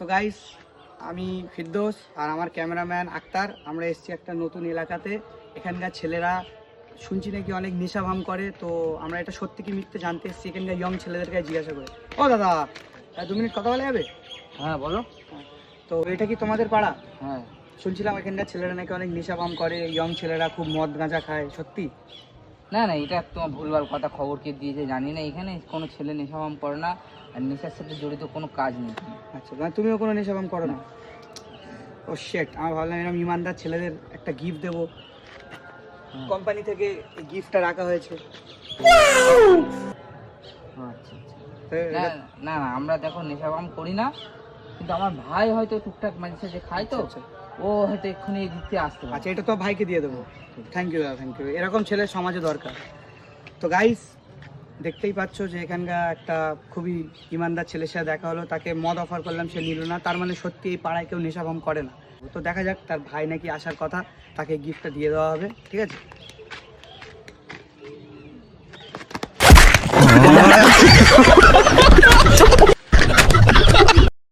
তো গাইস, আমি ফিরদৌস আর আমার ক্যামেরাম্যান আক্তার, আমরা এসেছি একটা নতুন এলাকাতে। এখানকার ছেলেরা শুনছি নাকি অনেক নেশাভাম করে, তো আমরা এটা সত্যি কি মিথ্যে জানতে এসেছি এখানকার ইয়ং ছেলেদেরকে জিজ্ঞাসা করে। ও দাদা, 2 মিনিট কথা বলা যাবে? হ্যাঁ বলো। তো এটা কি তোমাদের পাড়া? হ্যাঁ শুনছিলাম এখানকার ছেলেরা নাকি অনেক নেশাভাম করে, ইয়ং ছেলেরা খুব মদ গাঁজা খায়, সত্যি? না না, এটা তোমার ভুলভাল কথা, খবর কে দিয়েছে জানি না। এখানে কোনো ছেলে নেশাভাম করে না, আর নেশার সাথে জড়িত কোনো কাজ নেই। আচ্ছা, মানে তুমিও কোনো নেশাভাম করো না? ও শেট, আমি ভাবলাম এরকম ইমানদার ছেলেদের একটা গিফট দেবো, কোম্পানি থেকে এই গিফটটা রাখা হয়েছে। আচ্ছা আচ্ছা। তো না না না, আমরা দেখো নেশাভাম করি না, কিন্তু আমার ভাই হয়তো টুকটাক মাঝে সাঝে খায়, তো আচ্ছা, ও হয়তো এক্ষুনি এই দিকতে আসতে পারে। আচ্ছা, এটা তো ভাইকে দিয়ে দেবো। থ্যাংক ইউ দাদা, থ্যাংক ইউ। এরকম ছেলে সমাজে দরকার। তো গাইস, দেখতেই পাচ্ছ যে এখানকার একটা খুবই ইমানদার ছেলের সাথে দেখা হলো, তাকে মদ অফার করলাম, সে নিল না। তার মানে সত্যি এই পাড়ায় কেউ নেশাভাম করে না। তো দেখা যাক, তার ভাই নাকি আসার কথা, তাকে গিফটটা দিয়ে দেওয়া হবে, ঠিক আছে?